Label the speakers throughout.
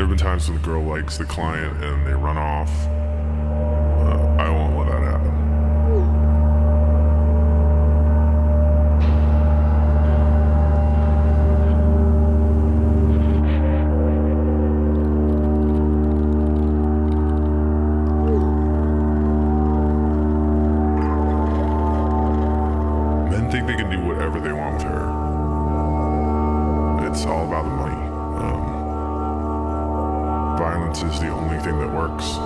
Speaker 1: There have been times when the girl likes the client and they run off. I won't let that happen. Men think they can do whatever they want with her. It's all about the money. Violence is the only thing that works.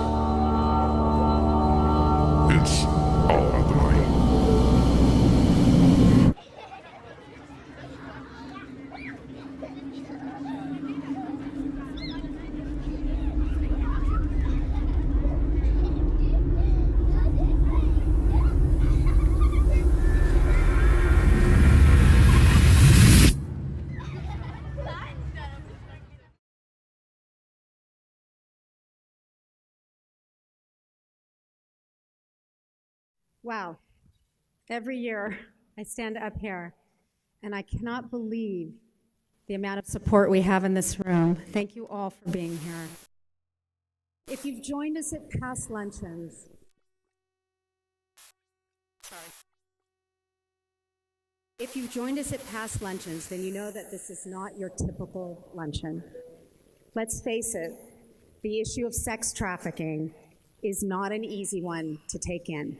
Speaker 1: It's all about the money.
Speaker 2: Wow. Every year I stand up here and I cannot believe the amount of support we have in this room. Thank you all for being here. If you've joined us at past luncheons, then you know that this is not your typical luncheon. Let's face it, the issue of sex trafficking is not an easy one to take in.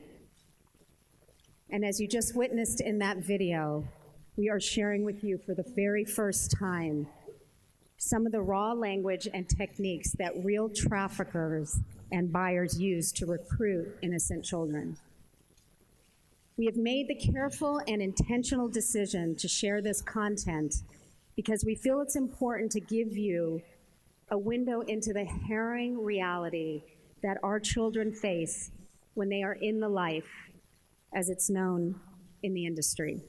Speaker 2: And as you just witnessed in that video, we are sharing with you for the very first time some of the raw language and techniques that real traffickers and buyers use to recruit innocent children. We have made the careful and intentional decision to share this content because we feel it's important to give you a window into the harrowing reality that our children face when they are in the life as it's known in the industry.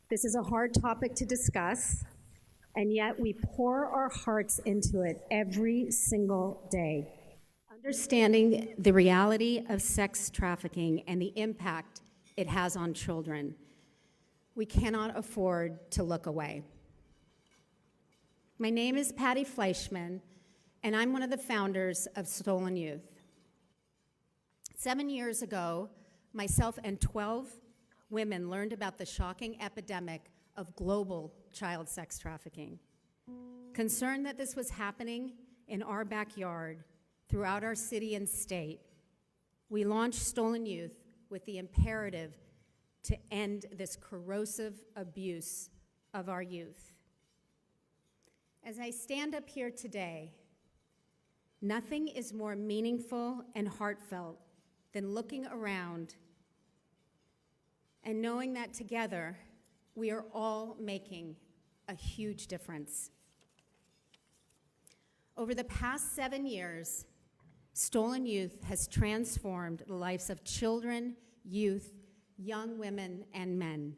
Speaker 2: This is a hard topic to discuss, and yet we pour our hearts into it every single day. Understanding the reality of sex trafficking and the impact it has on children, we cannot afford to look away. My name is Patty Fleischman, and I'm one of the founders of Stolen Youth. 7 years ago, myself and 12 women learned about the shocking epidemic of global child sex trafficking. Concerned that this was happening in our backyard throughout our city and state, we launched Stolen Youth with the imperative to end this corrosive abuse of our youth. As I stand up here today, nothing is more meaningful and heartfelt than looking around and knowing that together we are all making a huge difference. Over the past 7 years, Stolen Youth has transformed the lives of children, youth, young women, and men.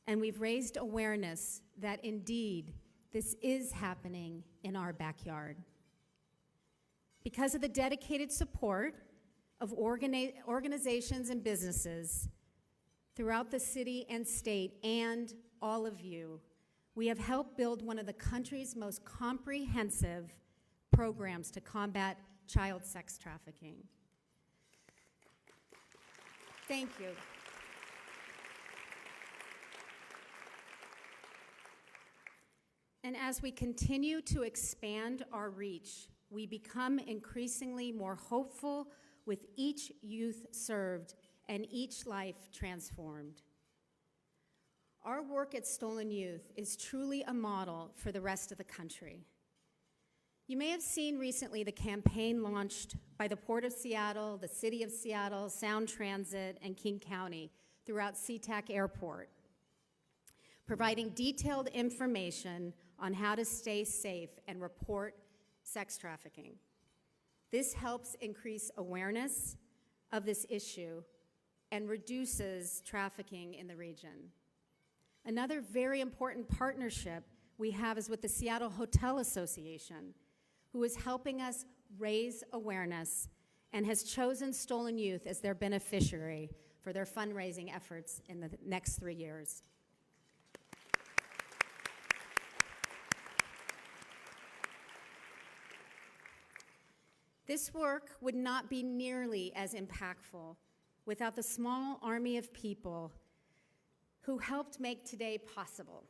Speaker 2: And we've raised awareness that indeed this is happening in our backyard. Because of the dedicated support of organizations and businesses throughout the city and state and all of you, we have helped build one of the country's most comprehensive programs to combat child sex trafficking. Thank you. And as we continue to expand our reach, we become increasingly more hopeful with each youth served and each life transformed. Our work at Stolen Youth is truly a model for the rest of the country. You may have seen recently the campaign launched by the Port of Seattle, the City of Seattle, Sound Transit, and King County throughout SeaTac Airport, providing detailed information on how to stay safe and report sex trafficking. This helps increase awareness of this issue and reduces trafficking in the region. Another very important partnership we have is with the Seattle Hotel Association, who is helping us raise awareness and has chosen Stolen Youth as their beneficiary for their fundraising efforts in the next 3 years. This work would not be nearly as impactful without the small army of people who helped make today possible.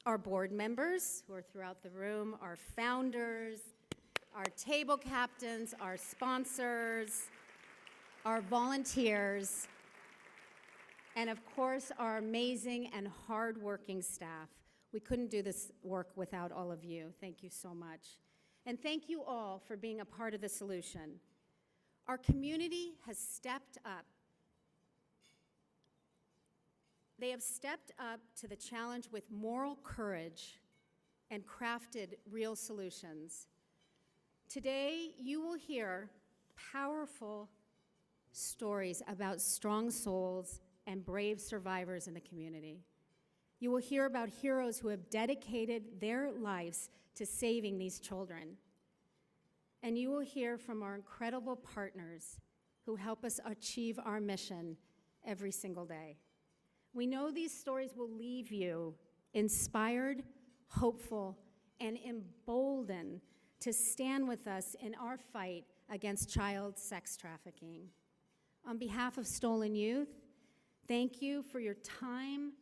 Speaker 2: Our board members, who are throughout the room, our founders, our table captains, our sponsors, our volunteers, and of course, our amazing and hardworking staff. We couldn't do this work without all of you. Thank you so much. And thank you all for being a part of the solution. Our community has stepped up. They have stepped up to the challenge with moral courage and crafted real solutions. Today, you will hear powerful stories about strong souls and brave survivors in the community. You will hear about heroes who have dedicated their lives to saving these children. And you will hear from our incredible partners who help us achieve our mission every single day. We know these stories will leave you inspired, hopeful, and emboldened to stand with us in our fight against child sex trafficking. On behalf of Stolen Youth, thank you for your time,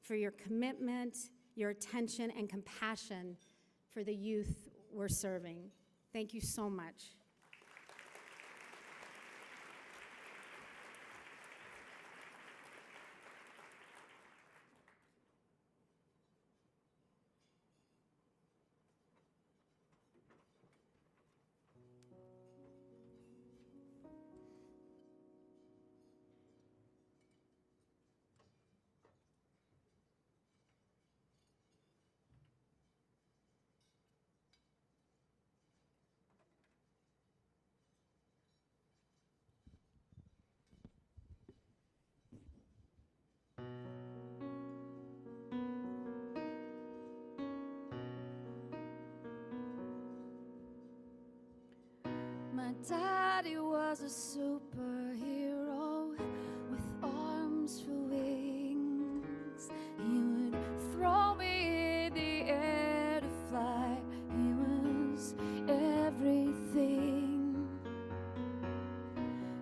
Speaker 2: for your commitment, your attention, and compassion for the youth we're serving. Thank you so much.
Speaker 3: My daddy was a superhero with arms for wings. He would throw me in the air to fly. He was everything.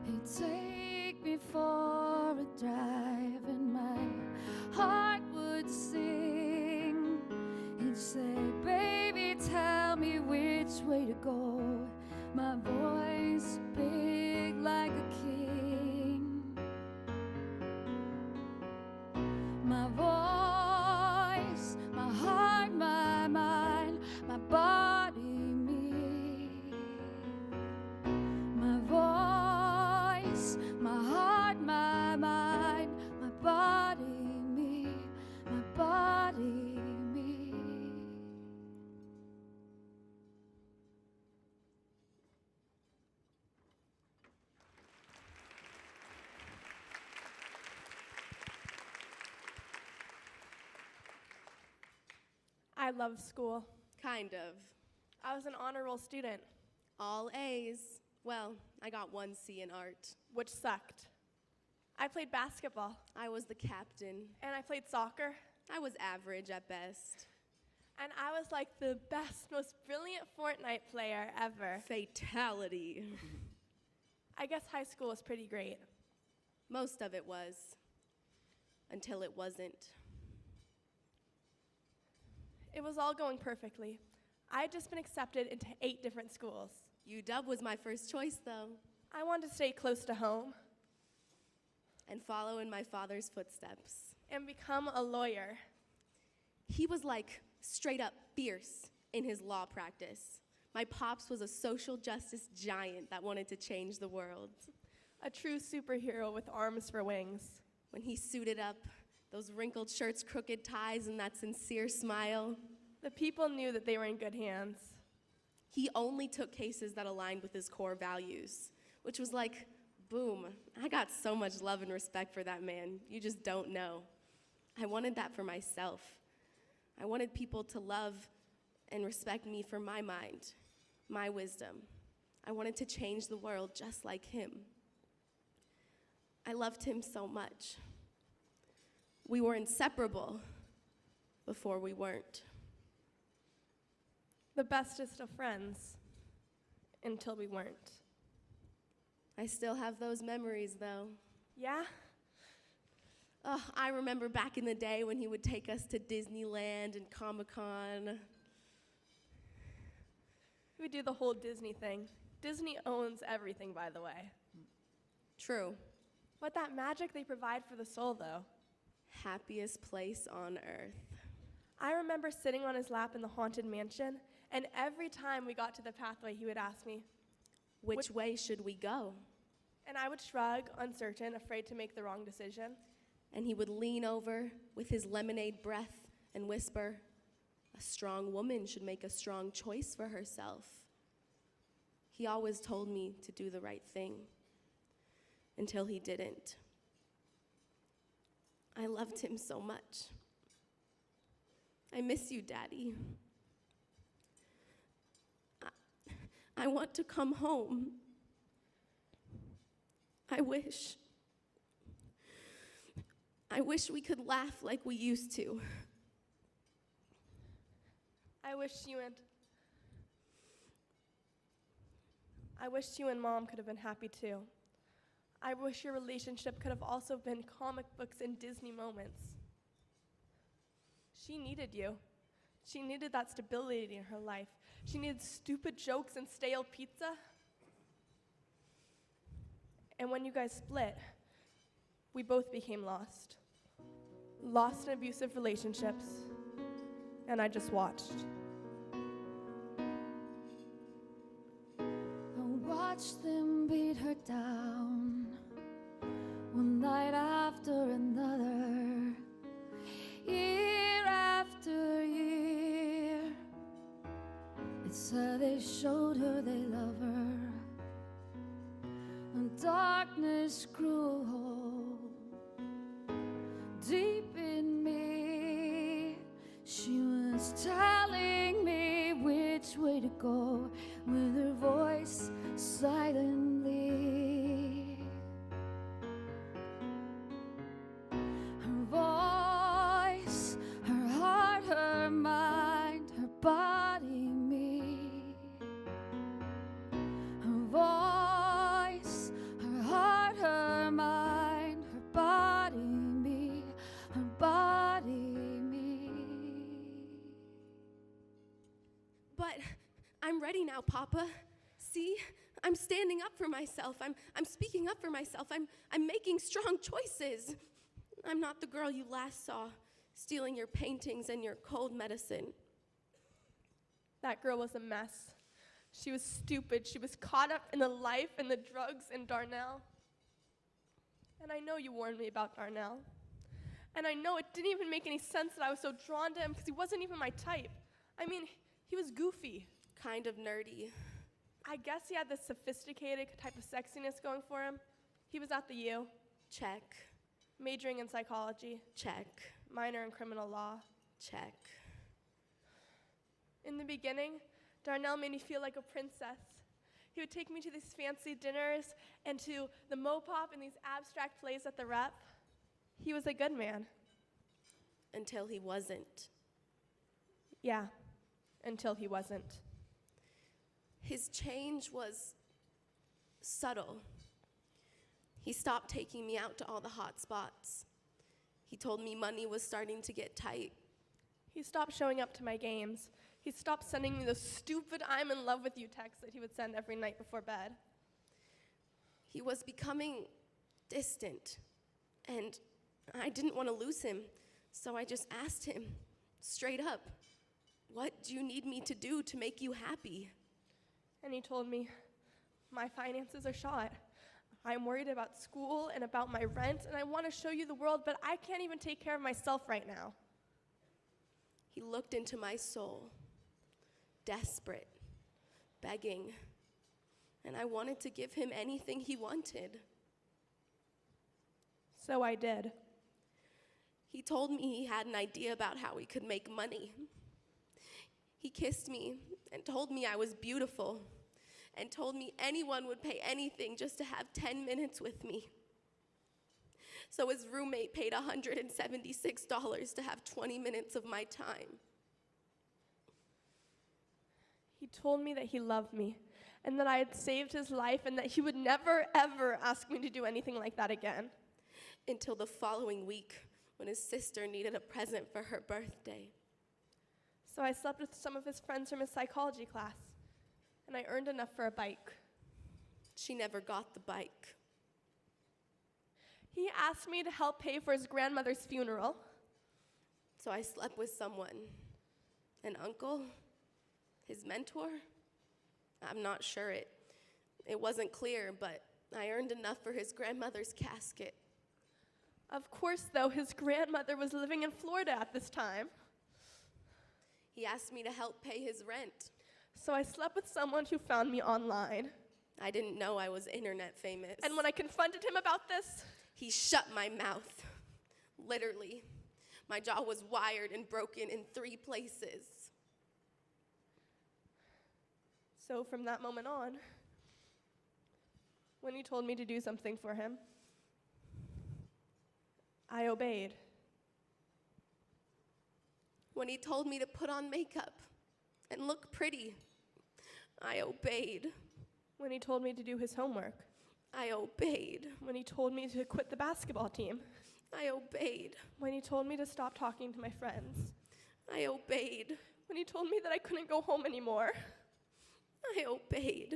Speaker 3: He'd take me for a drive and my heart would sing. He'd say, baby, tell me which way to go. My voice big like a king. My voice, my heart, my mind, my body, me. My voice, my heart, my mind, my body, me. My body, me.
Speaker 4: I loved school.
Speaker 5: Kind of.
Speaker 4: I was an honor roll student,
Speaker 5: All A's. Well, I got 1 C in art.
Speaker 4: which sucked. I played basketball,
Speaker 5: I was the captain.
Speaker 4: and I played soccer,
Speaker 5: I was average at best.
Speaker 4: and I was like the best, most brilliant Fortnite player ever.
Speaker 5: Fatality.
Speaker 4: I guess high school was pretty great.
Speaker 5: Most of it was. Until it wasn't.
Speaker 4: It was all going perfectly. I had just been accepted into 8 different schools.
Speaker 5: UW was my first choice, though.
Speaker 4: I wanted to stay close to home
Speaker 5: And follow in my father's footsteps.
Speaker 4: and become a lawyer.
Speaker 5: He was like straight up fierce in his law practice. My pops was a social justice giant that wanted to change the world.
Speaker 4: A true superhero with arms for wings.
Speaker 5: When he suited up, those wrinkled shirts, crooked ties, and that sincere smile,
Speaker 4: The people knew that they were in good hands.
Speaker 5: he only took cases that aligned with his core values, which was like, boom, I got so much love and respect for that man. You just don't know. I wanted that for myself. I wanted people to love and respect me for my mind, my wisdom. I wanted to change the world just like him. I loved him so much. We were inseparable before we weren't.
Speaker 4: The bestest of friends. until we weren't.
Speaker 5: I still have those memories, though.
Speaker 4: Yeah?
Speaker 5: I remember back in the day when he would take us to Disneyland and Comic-Con.
Speaker 4: We would do the whole Disney thing. Disney owns everything, by the way.
Speaker 5: True.
Speaker 4: But that magic they provide for the soul, though.
Speaker 5: Happiest place on earth.
Speaker 4: I remember sitting on his lap in the Haunted Mansion, and every time we got to the pathway, he would ask me,
Speaker 5: Which way should we go?
Speaker 4: and I would shrug, uncertain, afraid to make the wrong decision.
Speaker 5: And he would lean over with his lemonade breath and whisper, a strong woman should make a strong choice for herself. He always told me to do the right thing, until he didn't. I loved him so much. I miss you, Daddy. I want to come home. I wish we could laugh like we used to.
Speaker 4: I wish you and Mom could have been happy too. I wish your relationship could have also been comic books and Disney moments. She needed you. She needed that stability in her life. She needed stupid jokes and stale pizza. And when you guys split, we both became lost. Lost in abusive relationships, and I just watched.
Speaker 3: I watched them beat her down one night after another, year after year. It's how they showed her they love her, and darkness grew deep in me. She was telling me which way to go with her voice silently. Her voice, her heart, her mind, her body, me. Her voice, her heart, her mind, her body, me. Her body, me.
Speaker 5: But I'm ready now, Papa. See, I'm standing up for myself. I'm speaking up for myself. I'm making strong choices. I'm not the girl you last saw, stealing your paintings and your cold medicine.
Speaker 4: That girl was a mess. She was stupid. She was caught up in the life and the drugs and Darnell. And I know you warned me about Darnell. And I know it didn't even make any sense that I was so drawn to him because he wasn't even my type. I mean, he was goofy.
Speaker 5: Kind of nerdy.
Speaker 4: I guess he had this sophisticated type of sexiness going for him. He was at the U,
Speaker 5: Check.
Speaker 4: majoring in psychology,
Speaker 5: Check.
Speaker 4: minor in criminal law.
Speaker 5: Check.
Speaker 4: In the beginning, Darnell made me feel like a princess. He would take me to these fancy dinners and to the Mopop and these abstract plays at the Rep. He was a good man.
Speaker 5: Until he wasn't.
Speaker 4: Yeah, until he wasn't.
Speaker 5: His change was subtle. He stopped taking me out to all the hot spots. He told me money was starting to get tight.
Speaker 4: He stopped showing up to my games. He stopped sending me those stupid "I'm in love with you" texts that he would send every night before bed.
Speaker 5: He was becoming distant, and I didn't want to lose him, so I just asked him, straight up, what do you need me to do to make you happy?
Speaker 4: And he told me, my finances are shot. I'm worried about school and about my rent, and I want to show you the world, but I can't even take care of myself right now.
Speaker 5: He looked into my soul, desperate, begging, and I wanted to give him anything he wanted.
Speaker 4: So I did.
Speaker 5: He told me he had an idea about how we could make money. He kissed me and told me I was beautiful and told me anyone would pay anything just to have 10 minutes with me. So his roommate paid $176 to have 20 minutes of my time.
Speaker 4: He He told me that he loved me and that I had saved his life and that he would never, ever ask me to do anything like that again.
Speaker 5: Until the following week, when his sister needed a present for her birthday.
Speaker 4: So I slept with some of his friends from his psychology class, and I earned enough for a bike.
Speaker 5: She never got the bike.
Speaker 4: He asked me to help pay for his grandmother's funeral.
Speaker 5: So I slept with someone. An uncle? His mentor? I'm not sure. It wasn't clear, but I earned enough for his grandmother's casket.
Speaker 4: Of course, though, his grandmother was living in Florida at this time.
Speaker 5: He asked me to help pay his rent.
Speaker 4: So I slept with someone who found me online.
Speaker 5: I didn't know I was internet famous.
Speaker 4: And when I confronted him about this,
Speaker 5: he shut my mouth. Literally. My jaw was wired and broken in 3 places.
Speaker 4: so from that moment on, when he told me to do something for him, I obeyed.
Speaker 5: When he told me to put on makeup and look pretty, I obeyed.
Speaker 4: When he told me to do his homework,
Speaker 5: I obeyed.
Speaker 4: when he told me to quit the basketball team,
Speaker 5: I obeyed.
Speaker 4: when he told me to stop talking to my friends,
Speaker 5: I obeyed.
Speaker 4: when he told me that I couldn't go home anymore,
Speaker 5: I obeyed.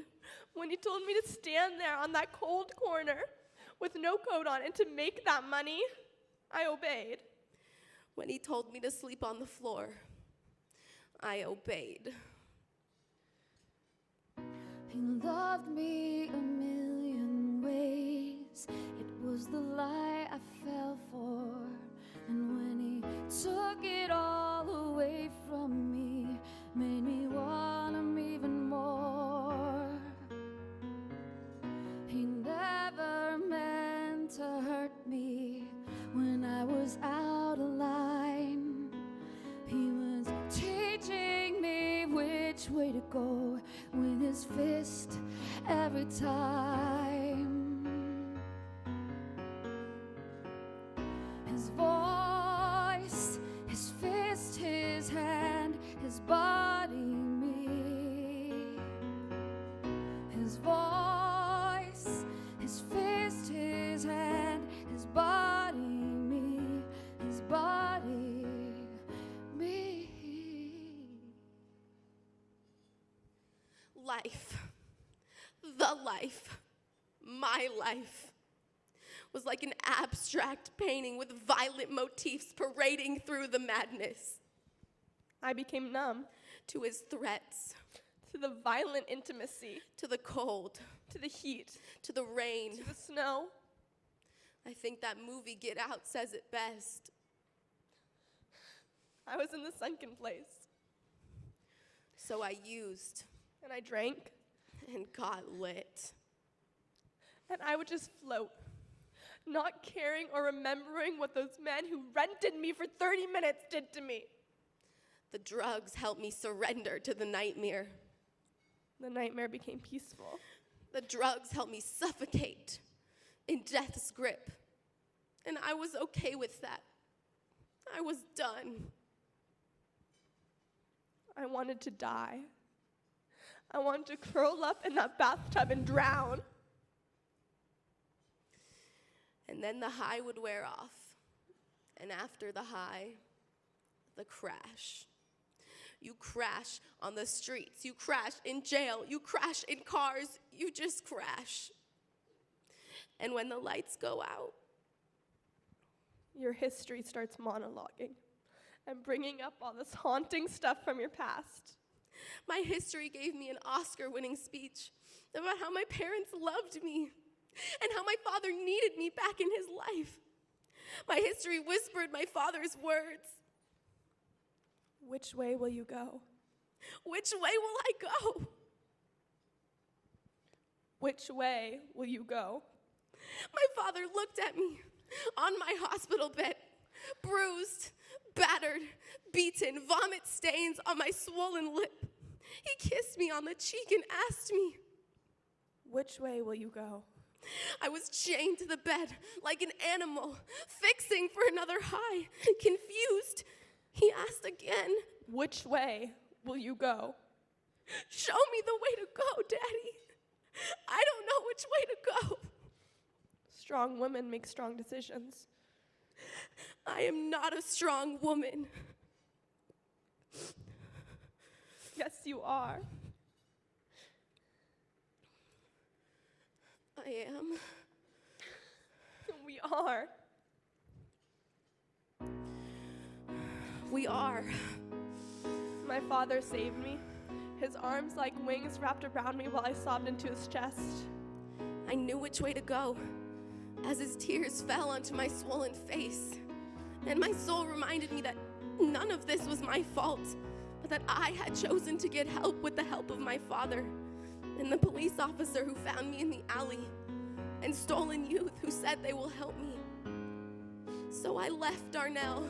Speaker 4: when he told me to stand there on that cold corner with no coat on and to make that money, I obeyed.
Speaker 5: When he told me to sleep on the floor, I obeyed.
Speaker 3: He loved me a million ways. It was the lie I fell for. And when he took it all away from me, made me want him even more. He never meant to hurt me when I was out of line. He was teaching me which way to go with his fist every time. His voice, his fist, his hand, his body, me. His voice, his fist, his hand, his body, me. His body, me.
Speaker 5: Life, the life, my life, was like an abstract painting with violent motifs parading through the madness.
Speaker 4: I became numb
Speaker 5: To his threats,
Speaker 4: to the violent intimacy,
Speaker 5: to the cold,
Speaker 4: to the heat,
Speaker 5: to the rain.
Speaker 4: to the snow.
Speaker 5: I think that movie Get Out says it best.
Speaker 4: I was in the sunken place,
Speaker 5: So I used
Speaker 4: and I drank,
Speaker 5: and got lit.
Speaker 4: and I would just float, not caring or remembering what those men who rented me for 30 minutes did to me.
Speaker 5: The drugs helped me surrender to the nightmare.
Speaker 4: The nightmare became peaceful.
Speaker 5: The drugs helped me suffocate in death's grip. And I was okay with that. I was done.
Speaker 4: I wanted to die. I wanted to curl up in that bathtub and drown.
Speaker 5: And then the high would wear off. And after the high, the crash. You crash on the streets. You crash in jail. You crash in cars. You just crash. And when the lights go out,
Speaker 4: Your history starts monologuing and bringing up all this haunting stuff from your past.
Speaker 5: my history gave me an Oscar-winning speech about how my parents loved me and how my father needed me back in his life. My history whispered my father's words.
Speaker 4: Which way will you go?
Speaker 5: Which way will I go?
Speaker 4: Which way will you go?
Speaker 5: My father looked at me on my hospital bed, bruised, battered, beaten, vomit stains on my swollen lip. He kissed me on the cheek and asked me.
Speaker 4: Which way will you go?
Speaker 5: I was chained to the bed like an animal, fixing for another high. Confused, he asked again.
Speaker 4: Which way will you go?
Speaker 5: Show me the way to go, Daddy. I don't know which way to go.
Speaker 4: Strong women make strong decisions.
Speaker 5: I am not a strong woman.
Speaker 4: Yes, you are.
Speaker 5: I am.
Speaker 4: We are.
Speaker 5: We are.
Speaker 4: My father saved me. His arms like wings wrapped around me while I sobbed into his chest.
Speaker 5: I knew which way to go as his tears fell onto my swollen face. And my soul reminded me that none of this was my fault, but that I had chosen to get help with the help of my father and the police officer who found me in the alley and stolen youth who said they will help me. So I left Darnell.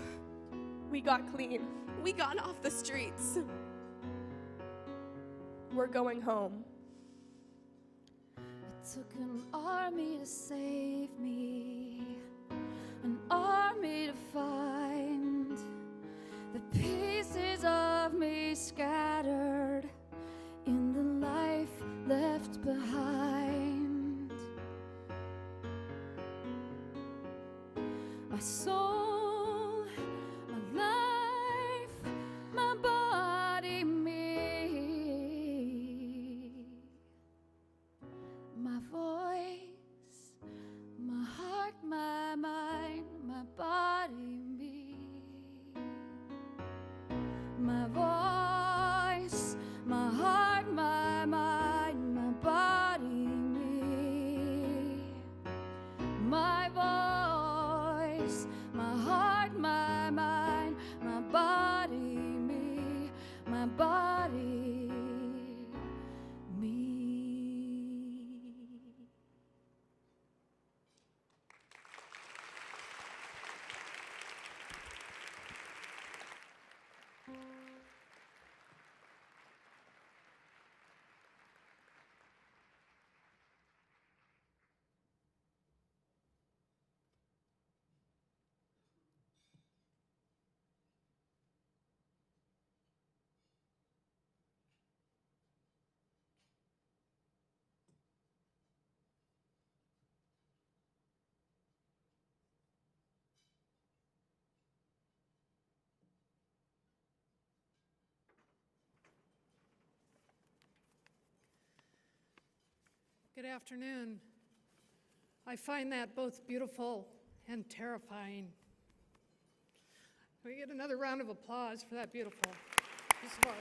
Speaker 4: We got clean.
Speaker 5: We got off the streets.
Speaker 4: We're going home.
Speaker 3: It took an army to save me, an army to find the pieces of me scattered in the life left behind. My soul, my life, my body, me, my voice, my heart, my mind, my body, me, my voice, my heart, my mind, my body, me, my voice, my heart, my mind, my body, me, my body, me.
Speaker 6: Good afternoon. I find that both beautiful and terrifying. Can we get another round of applause for that beautiful piece of art?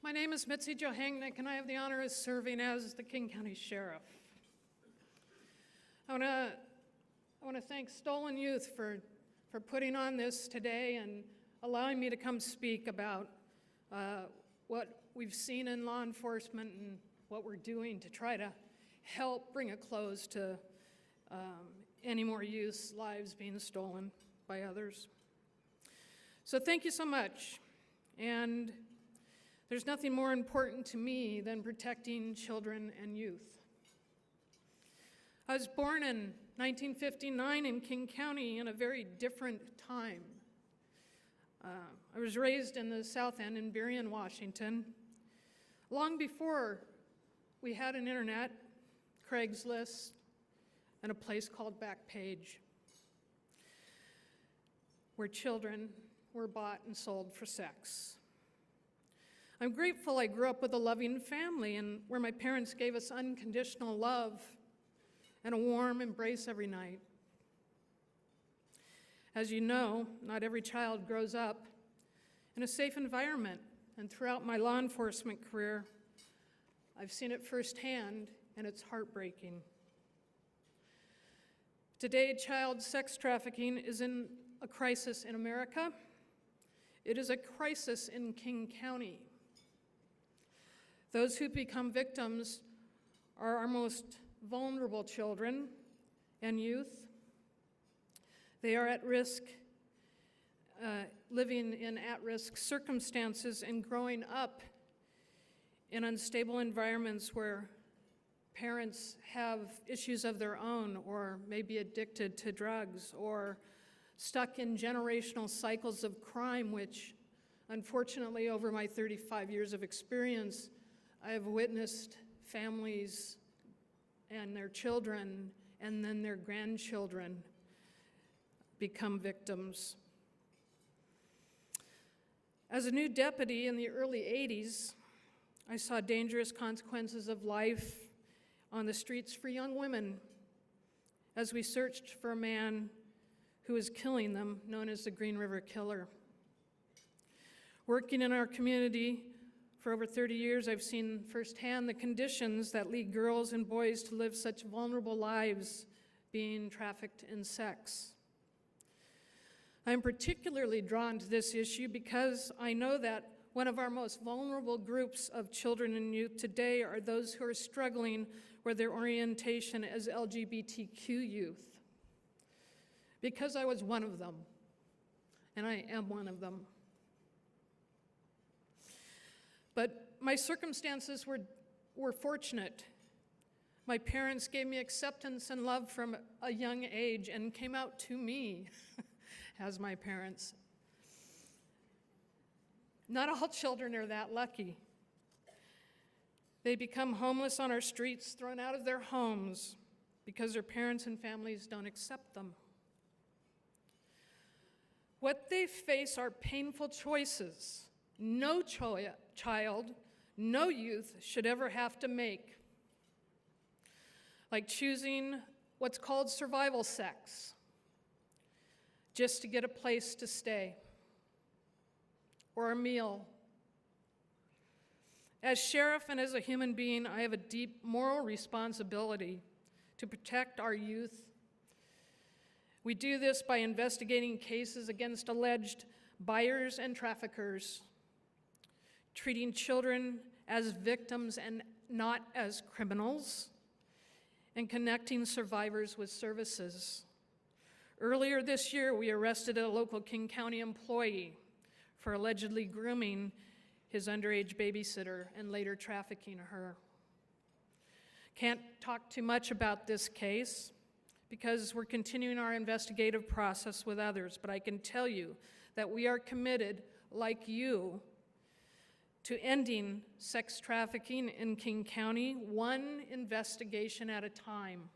Speaker 6: My name is Mitzi Johangnick, and I have the honor of serving as the King County Sheriff. I want to thank Stolen Youth for putting on this today and allowing me to come speak about what we've seen in law enforcement and what we're doing to try to help bring a close to any more youth's lives being stolen by others. So thank you so much. And there's nothing more important to me than protecting children and youth. I was born in 1959 in King County in a very different time. I was raised in the South End in Burien, Washington, long before we had an internet, Craigslist, and a place called Backpage, where children were bought and sold for sex. I'm grateful I grew up with a loving family and where my parents gave us unconditional love and a warm embrace every night. As you know, not every child grows up in a safe environment, and throughout my law enforcement career, I've seen it firsthand, and it's heartbreaking. Today, child sex trafficking is in a crisis in America. It is a crisis in King County. Those who become victims are our most vulnerable children and youth. They are at risk, living in at-risk circumstances and growing up in unstable environments where parents have issues of their own, or may be addicted to drugs, or stuck in generational cycles of crime, which unfortunately over my 35 years of experience, I have witnessed families and their children and then their grandchildren become victims. As a new deputy in the early 80s, I saw dangerous consequences of life on the streets for young women as we searched for a man who was killing them, known as the Green River Killer. Working in our community for over 30 years, I've seen firsthand the conditions that lead girls and boys to live such vulnerable lives, being trafficked in sex. I'm particularly drawn to this issue because I know that one of our most vulnerable groups of children and youth today are those who are struggling with their orientation as LGBTQ youth. Because I was one of them, and I am one of them. But my circumstances were fortunate. My parents gave me acceptance and love from a young age and came out to me as my parents. Not all children are that lucky. They become homeless on our streets, thrown out of their homes because their parents and families don't accept them. What they face are painful choices no child, no youth should ever have to make, like choosing what's called survival sex, just to get a place to stay, or a meal. As sheriff and as a human being, I have a deep moral responsibility to protect our youth. We do this by investigating cases against alleged buyers and traffickers, treating children as victims and not as criminals, and connecting survivors with services. Earlier this year, we arrested a local King County employee for allegedly grooming his underage babysitter and later trafficking her. Can't talk too much about this case because we're continuing our investigative process with others, but I can tell you that we are committed, like you, to ending sex trafficking in King County, one investigation at a time.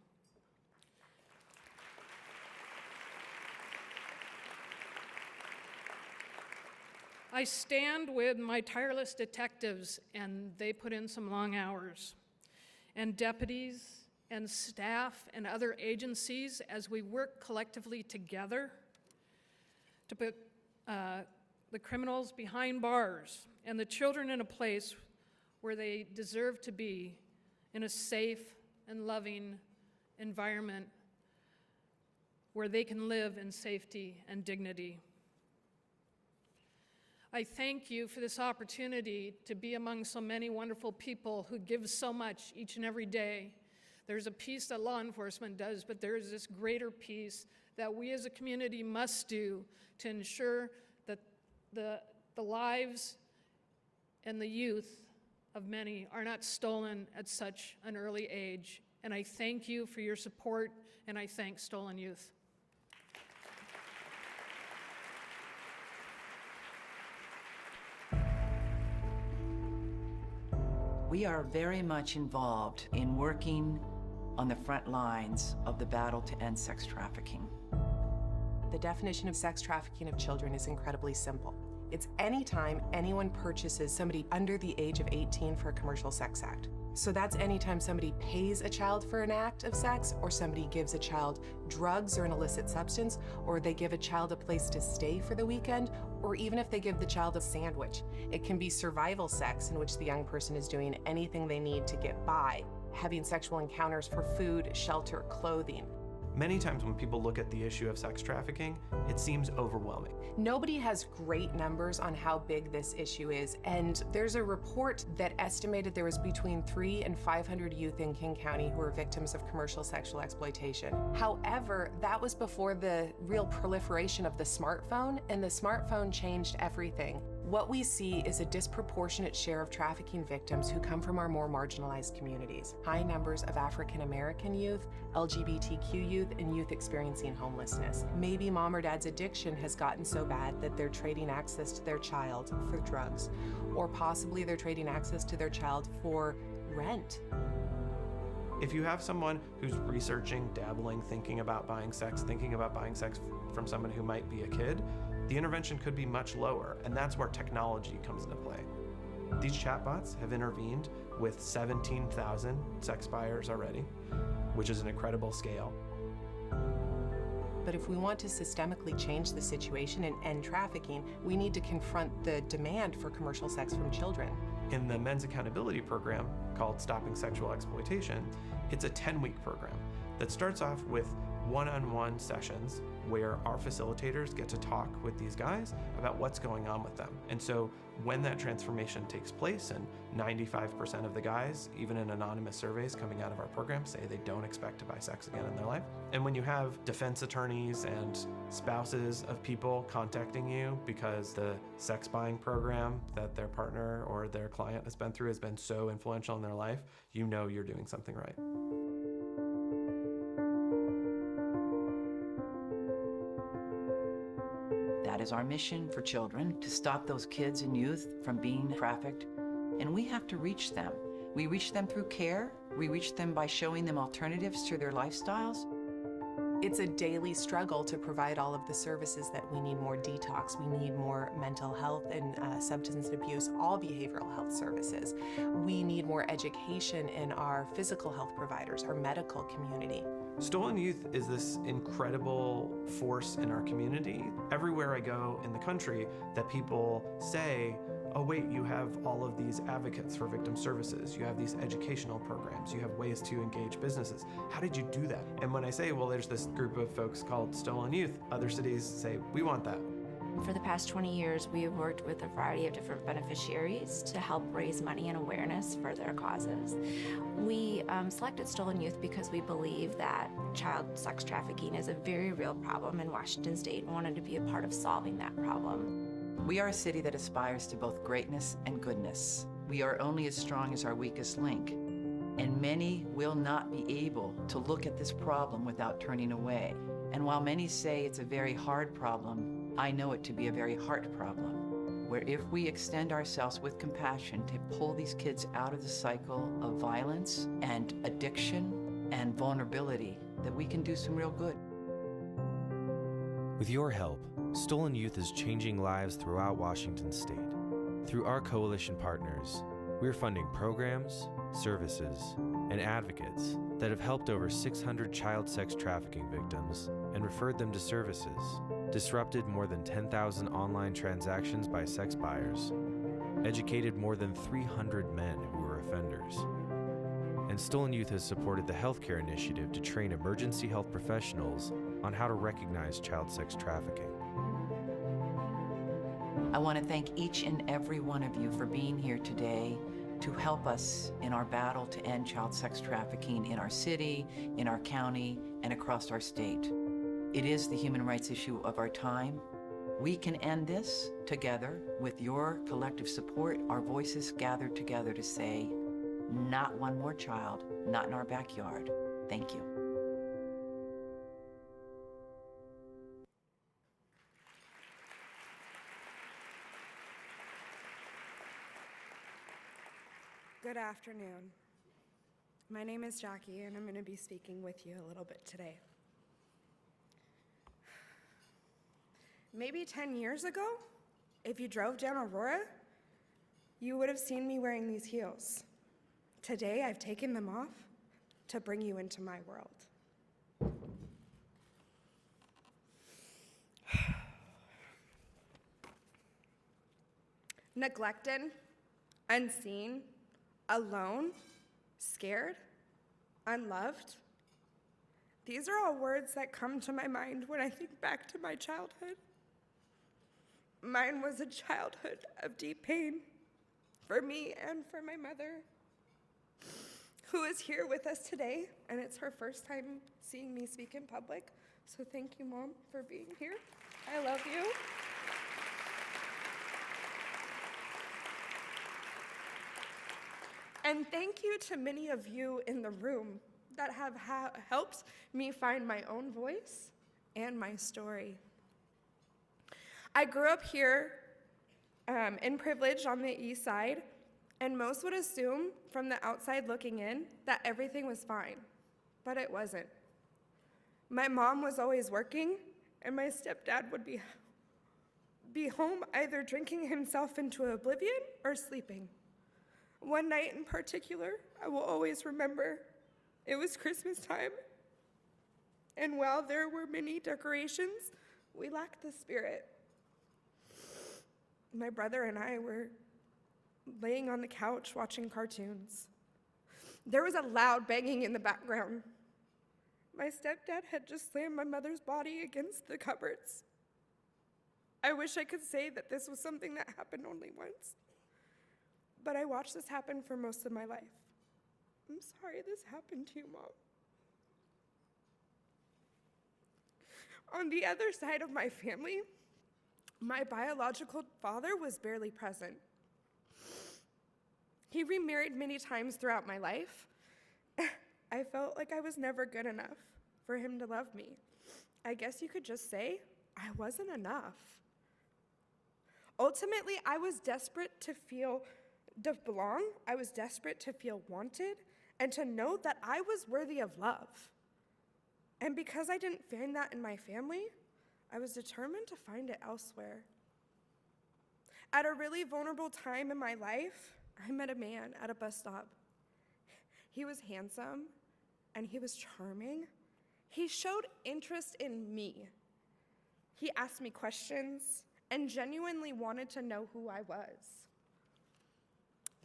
Speaker 6: I stand with my tireless detectives, and they put in some long hours, and deputies and staff and other agencies as we work collectively together to put the criminals behind bars and the children in a place where they deserve to be, in a safe and loving environment where they can live in safety and dignity. I thank you for this opportunity to be among so many wonderful people who give so much each and every day. There's a piece that law enforcement does, but there is this greater piece that we as a community must do to ensure that the lives and the youth of many are not stolen at such an early age. And I thank you for your support, and I thank Stolen Youth.
Speaker 7: We are very much involved in working on the front lines of the battle to end sex trafficking.
Speaker 8: The definition of sex trafficking of children is incredibly simple. It's any time anyone purchases somebody under the age of 18 for a commercial sex act. So that's anytime somebody pays a child for an act of sex, or somebody gives a child drugs or an illicit substance, or they give a child a place to stay for the weekend, or even if they give the child a sandwich. It can be survival sex, in which the young person is doing anything they need to get by, having sexual encounters for food, shelter, clothing.
Speaker 9: Many times when people look at the issue of sex trafficking, it seems overwhelming.
Speaker 8: Nobody has great numbers on how big this issue is, and there's a report that estimated there was between 300 and 500 youth in King County who were victims of commercial sexual exploitation. However, that was before the real proliferation of the smartphone, and the smartphone changed everything. What we see is a disproportionate share of trafficking victims who come from our more marginalized communities. High numbers of African American youth, LGBTQ youth, and youth experiencing homelessness. Maybe mom or dad's addiction has gotten so bad that they're trading access to their child for drugs, or possibly they're trading access to their child for rent.
Speaker 9: If you have someone who's researching, dabbling, thinking about buying sex from someone who might be a kid, the intervention could be much lower, and that's where technology comes into play. These chatbots have intervened with 17,000 sex buyers already, which is an incredible scale.
Speaker 8: But if we want to systemically change the situation and end trafficking, we need to confront the demand for commercial sex from children.
Speaker 9: In the Men's Accountability Program, called Stopping Sexual Exploitation, it's a 10-week program that starts off with one-on-one sessions where our facilitators get to talk with these guys about what's going on with them. And so when that transformation takes place, and 95% of the guys, even in anonymous surveys coming out of our program, say they don't expect to buy sex again in their life. And when you have defense attorneys and spouses of people contacting you because the sex buying program that their partner or their client has been through has been so influential in their life, you know you're doing something right.
Speaker 7: That is our mission for children, to stop those kids and youth from being trafficked. And we have to reach them. We reach them through care. We reach them by showing them alternatives to their lifestyles.
Speaker 8: It's a daily struggle to provide all of the services that we need: more detox, we need more mental health and substance abuse, all behavioral health services. We need more education in our physical health providers, our medical community.
Speaker 9: Stolen Youth is this incredible force in our community. Everywhere I go in the country that people say, oh wait, you have all of these advocates for victim services, you have these educational programs, you have ways to engage businesses. How did you do that? And when I say, well, there's this group of folks called Stolen Youth, other cities say, we want that.
Speaker 10: For the past 20 years, we have worked with a variety of different beneficiaries to help raise money and awareness for their causes. We selected Stolen Youth because we believe that child sex trafficking is a very real problem in Washington State and wanted to be a part of solving that problem.
Speaker 7: We are a city that aspires to both greatness and goodness. We are only as strong as our weakest link. And many will not be able to look at this problem without turning away. And while many say it's a very hard problem, I know it to be a very heart problem, where if we extend ourselves with compassion to pull these kids out of the cycle of violence and addiction and vulnerability, that we can do some real good.
Speaker 11: With your help, Stolen Youth is changing lives throughout Washington State. Through our coalition partners, we're funding programs, services, and advocates that have helped over 600 child sex trafficking victims and referred them to services, disrupted more than 10,000 online transactions by sex buyers, educated more than 300 men who were offenders. And Stolen Youth has supported the healthcare initiative to train emergency health professionals on how to recognize child sex trafficking.
Speaker 7: I want to thank each and every one of you for being here today to help us in our battle to end child sex trafficking in our city, in our county, and across our state. It is the human rights issue of our time. We can end this together with your collective support, our voices gathered together to say, not one more child, not in our backyard. Thank you.
Speaker 12: Good afternoon. My name is Jackie, and I'm going to be speaking with you a little bit today. Maybe 10 years ago, if you drove down Aurora, you would have seen me wearing these heels. Today, I've taken them off to bring you into my world. Neglected, unseen, alone, scared, unloved. These are all words that come to my mind when I think back to my childhood. Mine was a childhood of deep pain for me and for my mother, who is here with us today, and it's her first time seeing me speak in public. So thank you, Mom, for being here. I love you. And thank you to many of you in the room that have helped me find my own voice and my story. I grew up here in privilege on the east side, and most would assume from the outside looking in that everything was fine, but it wasn't. My mom was always working, and my stepdad would be home either drinking himself into oblivion or sleeping. One night in particular, I will always remember. It was Christmas time, and while there were many decorations, we lacked the spirit. My brother and I were laying on the couch watching cartoons. There was a loud banging in the background. My stepdad had just slammed my mother's body against the cupboards. I wish I could say that this was something that happened only once, but I watched this happen for most of my life. I'm sorry this happened to you, Mom. On the other side of my family, my biological father was barely present. He remarried many times throughout my life. I felt like I was never good enough for him to love me. I guess you could just say I wasn't enough. Ultimately, I was desperate to belong. I was desperate to feel wanted and to know that I was worthy of love. And because I didn't find that in my family, I was determined to find it elsewhere. At a really vulnerable time in my life, I met a man at a bus stop. He was handsome and he was charming. He showed interest in me. He asked me questions and genuinely wanted to know who I was.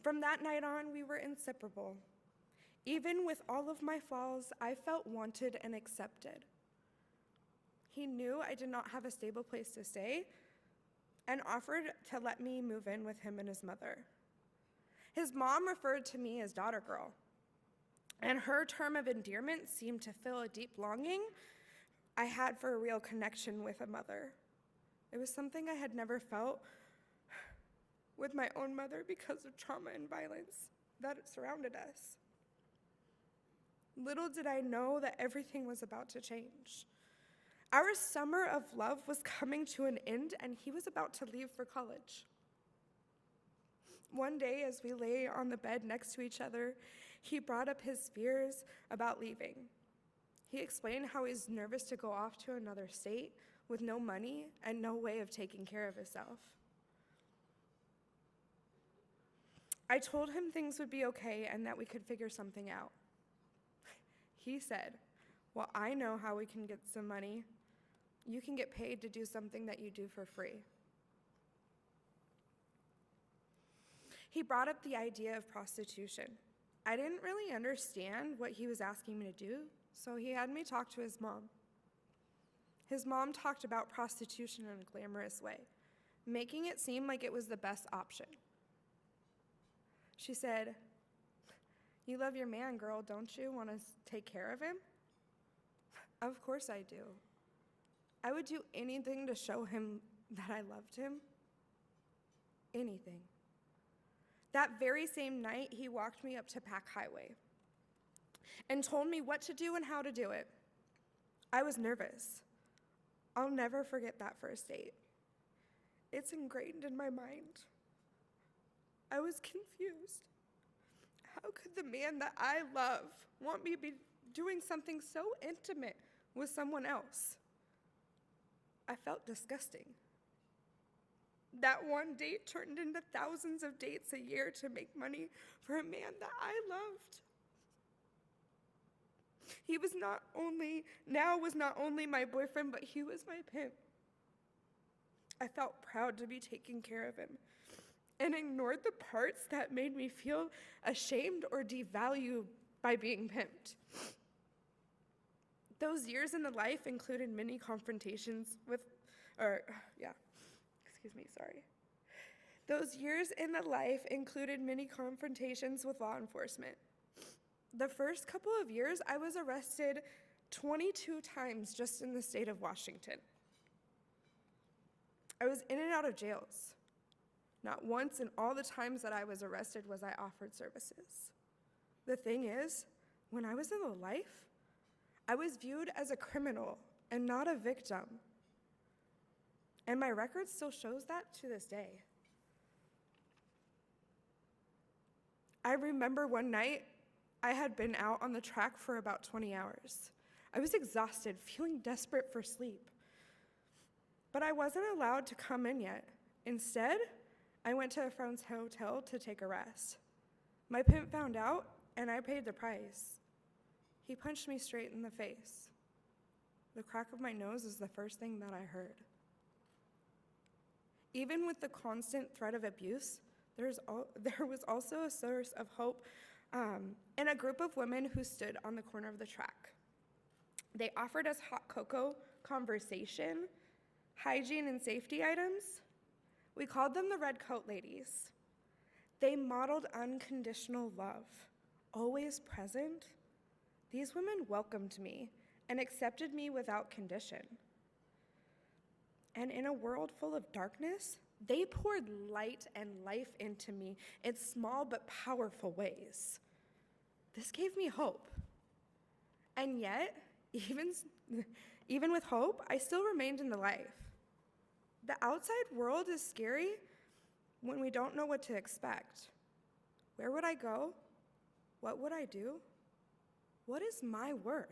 Speaker 12: From that night on, we were inseparable. Even with all of my flaws, I felt wanted and accepted. He knew I did not have a stable place to stay and offered to let me move in with him and his mother. His mom referred to me as daughter girl, and her term of endearment seemed to fill a deep longing I had for a real connection with a mother. It was something I had never felt with my own mother because of trauma and violence that surrounded us. Little did I know that everything was about to change. Our summer of love was coming to an end, and he was about to leave for college. One day, as we lay on the bed next to each other, he brought up his fears about leaving. He explained how he's nervous to go off to another state with no money and no way of taking care of himself. I told him things would be okay and that we could figure something out. He said, "Well, I know how we can get some money. You can get paid to do something that you do for free." He brought up the idea of prostitution. I didn't really understand what he was asking me to do, so he had me talk to his mom. His mom talked about prostitution in a glamorous way, making it seem like it was the best option. She said, "You love your man, girl, don't you? Want to take care of him?" Of course I do. I would do anything to show him that I loved him. Anything. That very same night, he walked me up to Pack Highway and told me what to do and how to do it. I was nervous. I'll never forget that first date. It's ingrained in my mind. I was confused. How could the man that I love want me to be doing something so intimate with someone else? I felt disgusting. That one date turned into thousands of dates a year to make money for a man that I loved. He was not only my boyfriend, but he was my pimp. I felt proud to be taking care of him and ignored the parts that made me feel ashamed or devalued by being pimped. Those years in the life included many confrontations Those years in the life included many confrontations with law enforcement. The first couple of years, I was arrested 22 times just in the state of Washington. I was in and out of jails. Not once in all the times that I was arrested was I offered services. The thing is, when I was in the life, I was viewed as a criminal and not a victim. And my record still shows that to this day. I remember one night, I had been out on the track for about 20 hours. I was exhausted, feeling desperate for sleep. But I wasn't allowed to come in yet. Instead, I went to a friend's hotel to take a rest. My pimp found out, and I paid the price. He punched me straight in the face. The crack of my nose is the first thing that I heard. Even with the constant threat of abuse, there was also a source of hope in a group of women who stood on the corner of the track. They offered us hot cocoa, conversation, hygiene and safety items. We called them the Red Coat Ladies. They modeled unconditional love, always present. These women welcomed me and accepted me without condition. And in a world full of darkness, they poured light and life into me in small but powerful ways. This gave me hope. And yet, even with hope, I still remained in the life. The outside world is scary when we don't know what to expect. Where would I go? What would I do? What is my worth?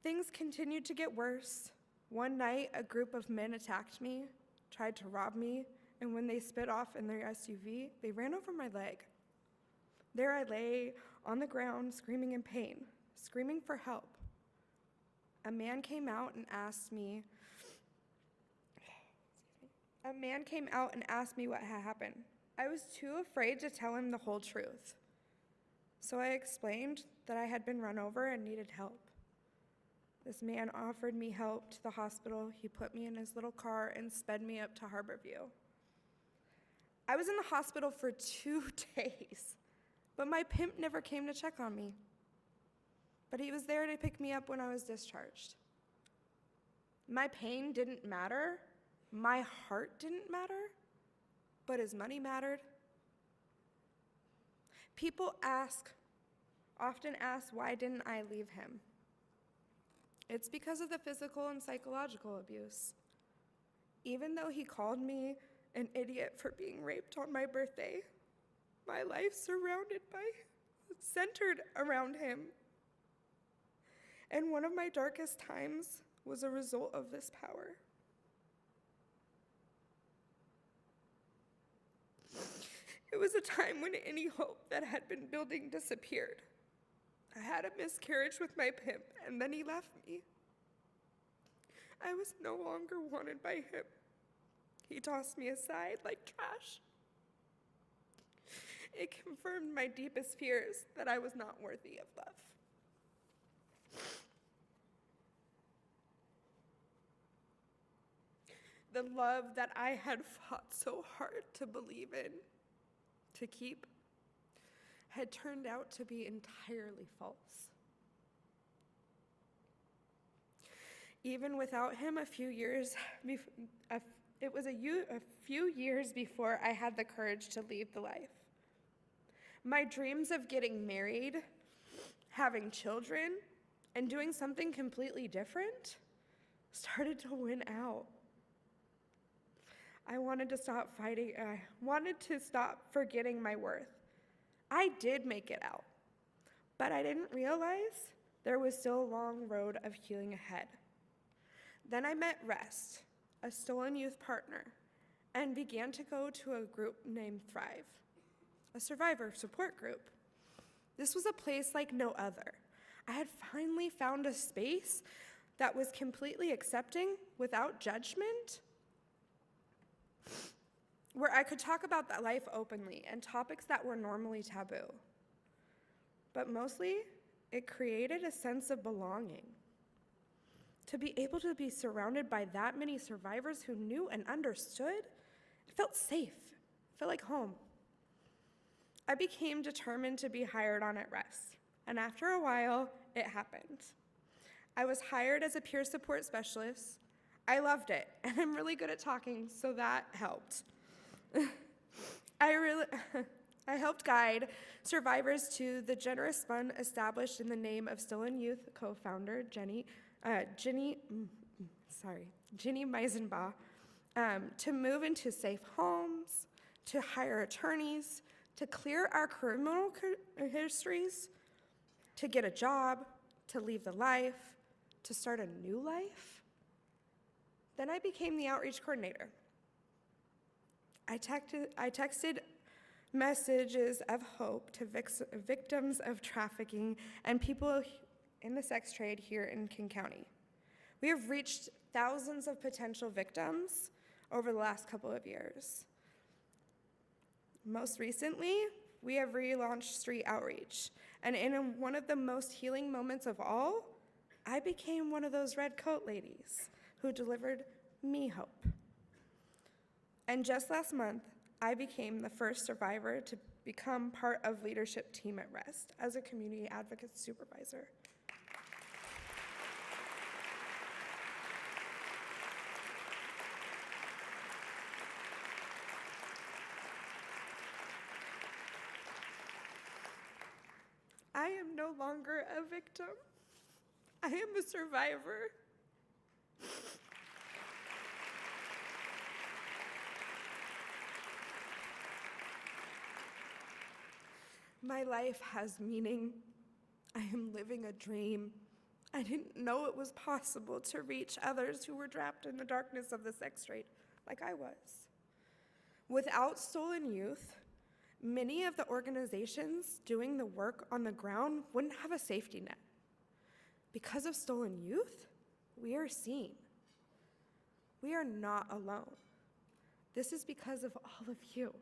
Speaker 12: Things continued to get worse. One night, a group of men attacked me, tried to rob me, and when they sped off in their SUV, they ran over my leg. There I lay on the ground, screaming in pain, screaming for help. A man came out and asked me what had happened. I was too afraid to tell him the whole truth. So I explained that I had been run over and needed help. This man offered me help to the hospital. He put me in his little car and sped me up to Harborview. I was in the hospital for 2 days, but my pimp never came to check on me. But he was there to pick me up when I was discharged. My pain didn't matter. My heart didn't matter, but his money mattered. People often ask, why didn't I leave him? It's because of the physical and psychological abuse. Even though he called me an idiot for being raped on my birthday, my life centered around him. And one of my darkest times was a result of this power. It was a time when any hope that had been building disappeared. I had a miscarriage with my pimp, and then he left me. I was no longer wanted by him. He tossed me aside like trash. It confirmed my deepest fears that I was not worthy of love. The love that I had fought so hard to believe in, to keep, had turned out to be entirely false. Even without him, a few years before I had the courage to leave the life. My dreams of getting married, having children, and doing something completely different started to win out. I wanted to stop fighting. I wanted to stop forgetting my worth. I did make it out, but I didn't realize there was still a long road of healing ahead. Then I met Rest, a stolen youth partner, and began to go to a group named Thrive, a survivor support group. This was a place like no other. I had finally found a space that was completely accepting without judgment, where I could talk about that life openly and topics that were normally taboo. But mostly, it created a sense of belonging. To be able to be surrounded by that many survivors who knew and understood, it felt safe, it felt like home. I became determined to be hired on at Rest, and after a while, it happened. I was hired as a peer support specialist. I loved it, and I'm really good at talking, so that helped. I helped guide survivors to the generous fund established in the name of Stolen Youth co-founder Ginny Meisenbaugh, to move into safe homes, to hire attorneys, to clear our criminal histories, to get a job, to leave the life, to start a new life. Then I became the outreach coordinator. I texted messages of hope to victims of trafficking and people in the sex trade here in King County. We have reached thousands of potential victims over the last couple of years. Most recently, we have relaunched Street Outreach, and in one of the most healing moments of all, I became one of those red coat ladies who delivered me hope. And just last month, I became the first survivor to become part of leadership team at Rest as a community advocate supervisor. I am no longer a victim. I am a survivor. My life has meaning. I am living a dream. I didn't know it was possible to reach others who were trapped in the darkness of the sex trade, like I was. Without Stolen Youth, many of the organizations doing the work on the ground wouldn't have a safety net. Because of Stolen Youth, we are seen. We are not alone. This is because of all of you.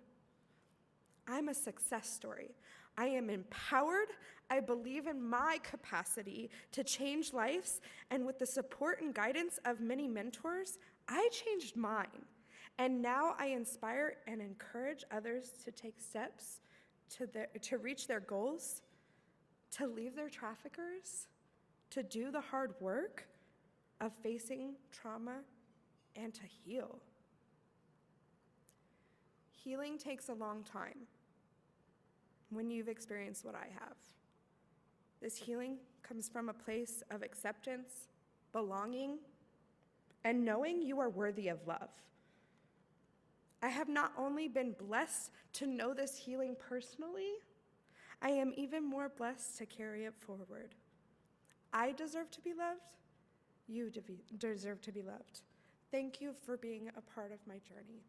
Speaker 12: I'm a success story. I am empowered. I believe in my capacity to change lives, and with the support and guidance of many mentors, I changed mine. And now I inspire and encourage others to take steps to reach their goals, to leave their traffickers, to do the hard work of facing trauma, and to heal. Healing takes a long time when you've experienced what I have. This healing comes from a place of acceptance, belonging, and knowing you are worthy of love. I have not only been blessed to know this healing personally, I am even more blessed to carry it forward. I deserve to be loved. You deserve to be loved. Thank you for being a part of my journey.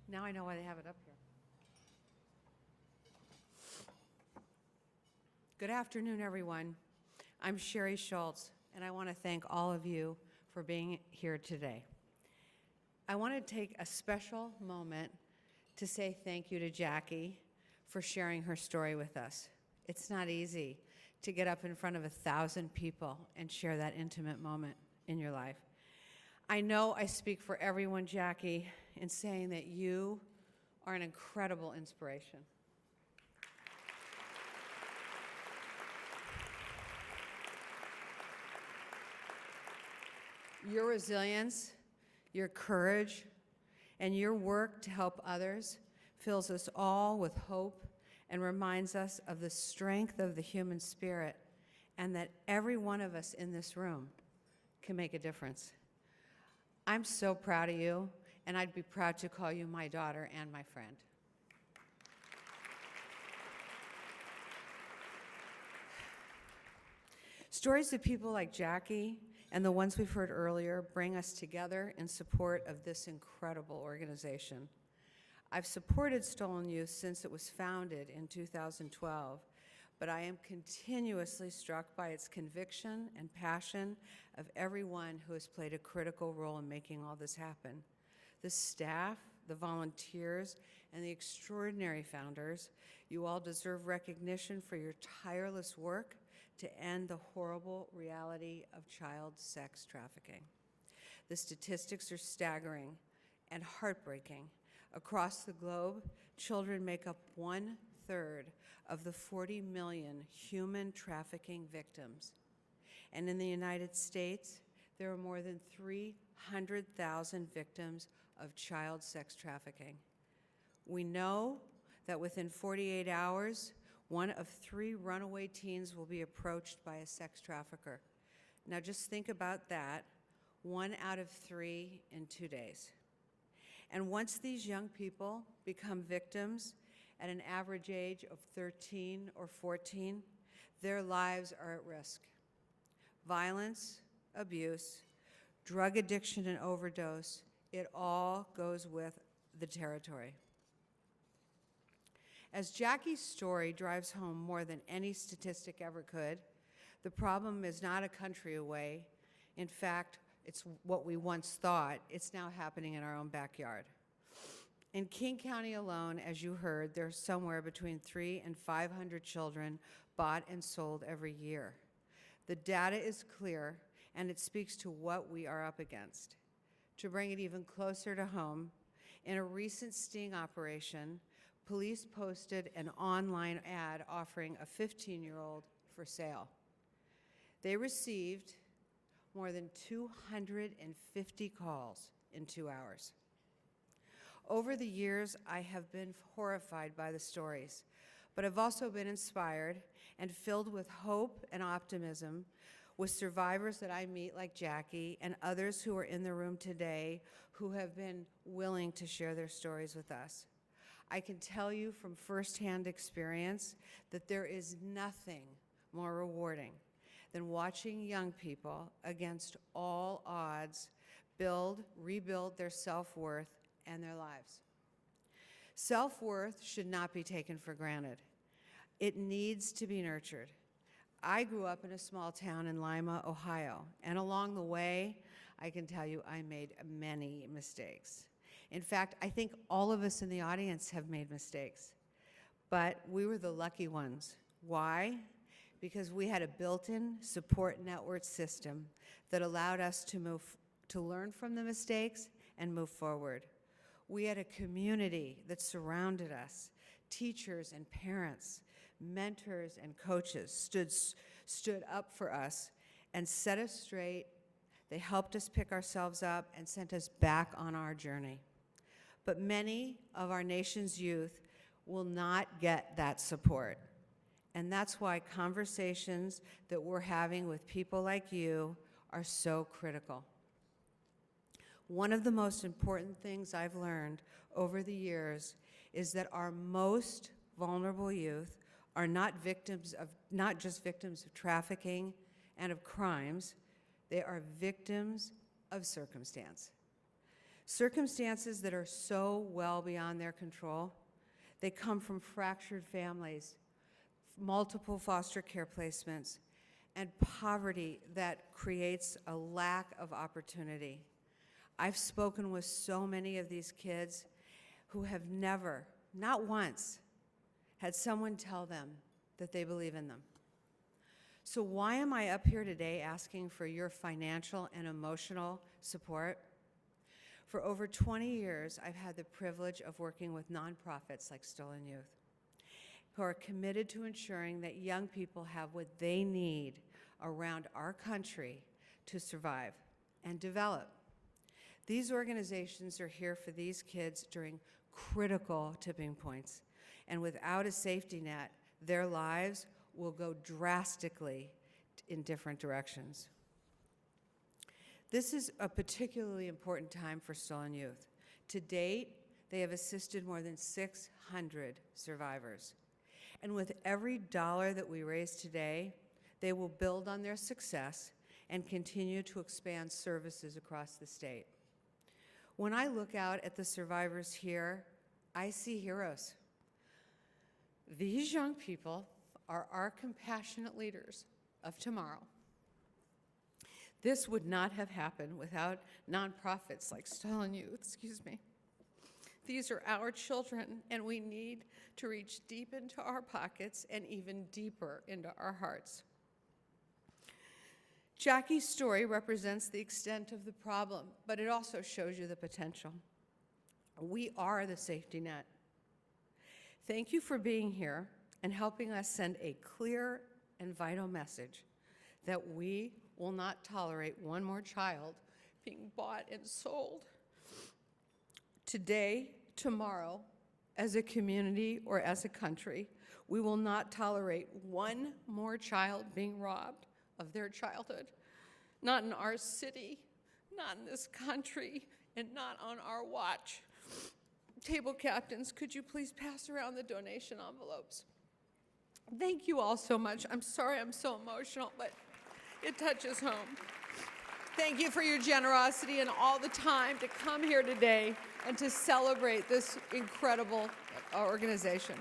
Speaker 13: Now I know why they have it up here. Good afternoon, everyone. I'm Sherry Schultz, and I want to thank all of you for being here today. I want to take a special moment to say thank you to Jackie for sharing her story with us. It's not easy to get up in front of 1,000 people and share that intimate moment in your life. I know I speak for everyone, Jackie, in saying that you are an incredible inspiration. Your resilience, your courage, and your work to help others fills us all with hope and reminds us of the strength of the human spirit and that every one of us in this room can make a difference. I'm so proud of you, and I'd be proud to call you my daughter and my friend. Stories of people like Jackie and the ones we've heard earlier bring us together in support of this incredible organization. I've supported Stolen Youth since it was founded in 2012, but I am continuously struck by its conviction and passion of everyone who has played a critical role in making all this happen. The staff, the volunteers, and the extraordinary founders, you all deserve recognition for your tireless work to end the horrible reality of child sex trafficking. The statistics are staggering and heartbreaking. Across the globe, children make up 1/3 of the 40 million human trafficking victims. And in the United States, there are more than 300,000 victims of child sex trafficking. We know that within 48 hours, 1 of 3 runaway teens will be approached by a sex trafficker. Now just think about that, 1 out of 3 in 2 days. And once these young people become victims at an average age of 13 or 14, their lives are at risk. Violence, abuse, drug addiction and overdose, it all goes with the territory. As Jackie's story drives home more than any statistic ever could, the problem is not a country away. In fact, it's what we once thought. It's now happening in our own backyard. In King County alone, as you heard, there's somewhere between 300 and 500 children bought and sold every year. The data is clear, and it speaks to what we are up against. To bring it even closer to home, in a recent sting operation, police posted an online ad offering a 15-year-old for sale. They received more than 250 calls in 2 hours. Over the years, I have been horrified by the stories, but I've also been inspired and filled with hope and optimism with survivors that I meet like Jackie and others who are in the room today who have been willing to share their stories with us. I can tell you from firsthand experience that there is nothing more rewarding than watching young people, against all odds, rebuild their self-worth and their lives. Self-worth should not be taken for granted. It needs to be nurtured. I grew up in a small town in Lima, Ohio, and along the way, I can tell you I made many mistakes. In fact, I think all of us in the audience have made mistakes, but we were the lucky ones. Why? Because we had a built-in support network system that allowed us to learn from the mistakes and move forward. We had a community that surrounded us, teachers and parents, mentors and coaches stood up for us and set us straight. They helped us pick ourselves up and sent us back on our journey. But many of our nation's youth will not get that support. And that's why conversations that we're having with people like you are so critical. One of the most important things I've learned over the years is that our most vulnerable youth are not just victims of trafficking and of crimes, they are victims of circumstance. Circumstances that are so well beyond their control. They come from fractured families, multiple foster care placements, and poverty that creates a lack of opportunity. I've spoken with so many of these kids who have never, not once, had someone tell them that they believe in them. So why am I up here today asking for your financial and emotional support? For over 20 years, I've had the privilege of working with nonprofits like Stolen Youth, who are committed to ensuring that young people have what they need around our country to survive and develop. These organizations are here for these kids during critical tipping points, and without a safety net, their lives will go drastically in different directions. This is a particularly important time for Stolen Youth. To date, they have assisted more than 600 survivors. And with every dollar that we raise today, they will build on their success and continue to expand services across the state. When I look out at the survivors here, I see heroes. These young people are our compassionate leaders of tomorrow. This would not have happened without nonprofits like Stolen Youth, These are our children, and we need to reach deep into our pockets and even deeper into our hearts. Jackie's story represents the extent of the problem, but it also shows you the potential. We are the safety net. Thank you for being here and helping us send a clear and vital message that we will not tolerate one more child being bought and sold. Today, tomorrow, as a community or as a country, we will not tolerate one more child being robbed of their childhood. Not in our city, not in this country, and not on our watch. Table captains, could you please pass around the donation envelopes? Thank you all so much. I'm sorry I'm so emotional, but it touches home. Thank you for your generosity and all the time to come here today and to celebrate this incredible organization.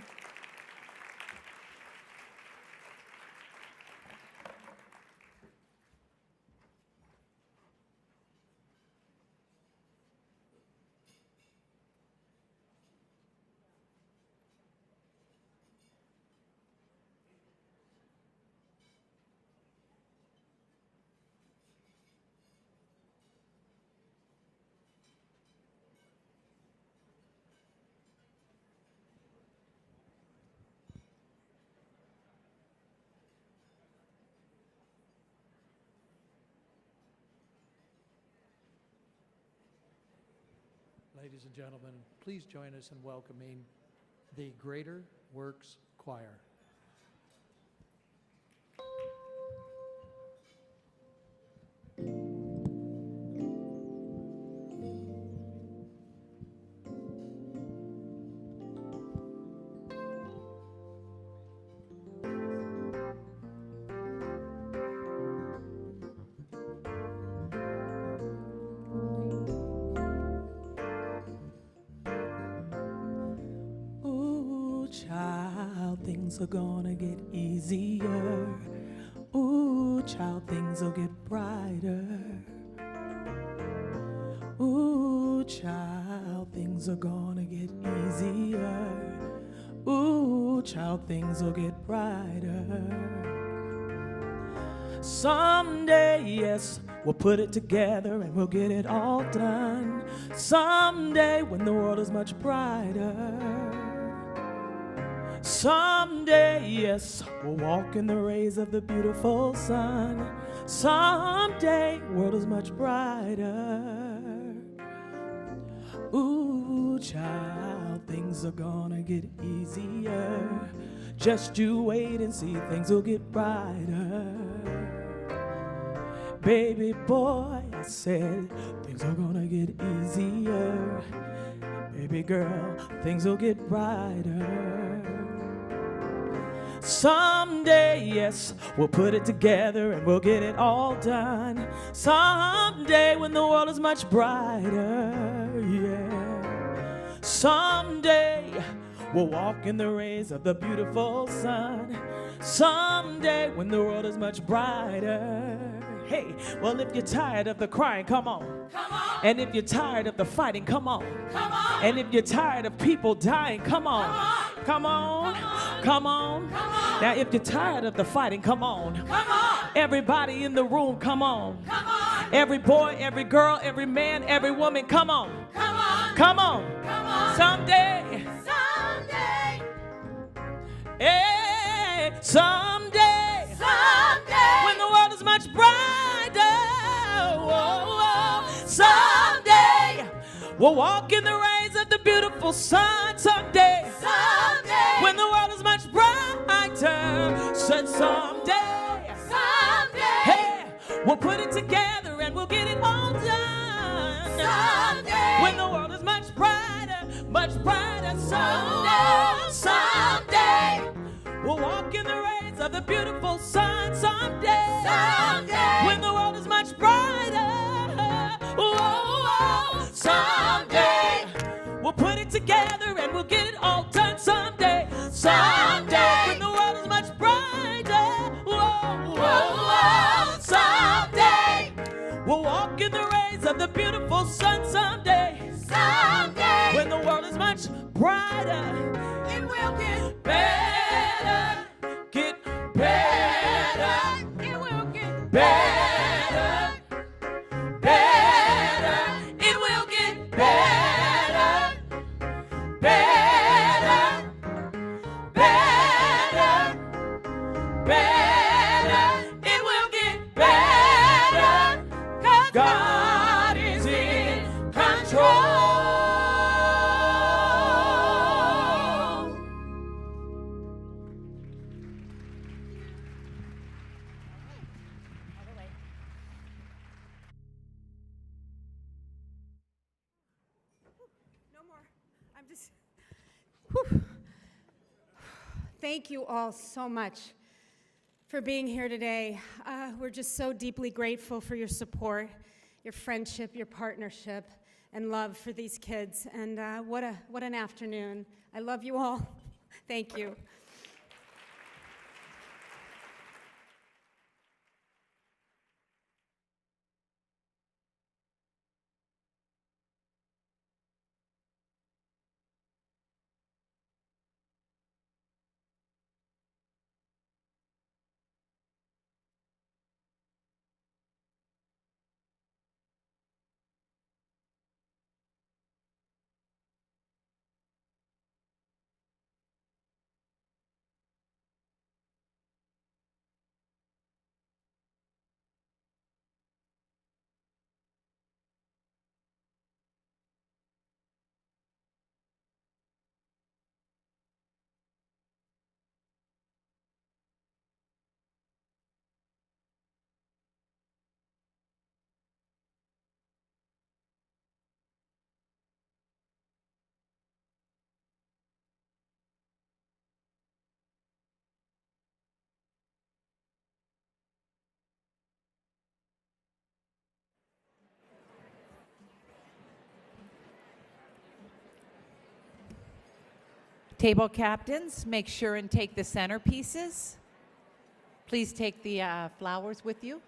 Speaker 14: Ladies and gentlemen, please join us in welcoming the Greater Works Choir.
Speaker 15: Things are gonna get easier. Ooh, child, things will get brighter. Ooh, child, things are gonna get easier. Ooh, child, things will get brighter. Someday, yes, we'll put it together and we'll get it all done. Someday, when the world is much brighter. Someday, yes, we'll walk in the rays of the beautiful sun. Someday, world is much brighter. Ooh, child, things are gonna get easier. Just you wait and see, things will get brighter. Baby boy, I said, things are gonna get easier. Baby girl, things will get brighter. Someday, yes, we'll put it together and we'll get it all done. Someday when the world is much brighter, yeah. Someday we'll walk in the rays of the beautiful sun. Someday when the world is much brighter. Hey, well, if you're tired of the crying, come on. Come on. And if you're tired of the fighting, come on. Come on. And if you're tired of people dying, come on. Come on. Come on. Come on. Now, if you're tired of the fighting, come on. Come on. Everybody in the room, come on. Come on. Every boy, every girl, every man, every woman, come on. Come on. Come on. Come on. Someday. Someday. Hey, someday. Someday. When the world is much brighter. Someday. We'll walk in the rays of the beautiful sun. Someday. Someday. When the world is much brighter. Said someday. Someday. Hey, we'll put it together and we'll get it all done. Someday. When the world is much brighter, much brighter. Someday. Someday. We'll walk in the rays of the beautiful sun. Someday. Someday. When the world is much brighter. Whoa, someday. We'll put it together and we'll get it all done someday. Someday, when the world is much brighter. Whoa, whoa, whoa. Someday, we'll walk in the rays of the beautiful sun someday. Someday, when the world is much brighter, it will get better, get better. It will get better, better. It will get better, better, better, better. It will get better, 'cause God is in control.
Speaker 2: Thank you all so much for being here today. We're just so deeply grateful for your support, your friendship, your partnership, and love for these kids. And what an afternoon. I love you all. Thank you.
Speaker 16: Table captains, make sure and take the centerpieces. Please take the flowers with you.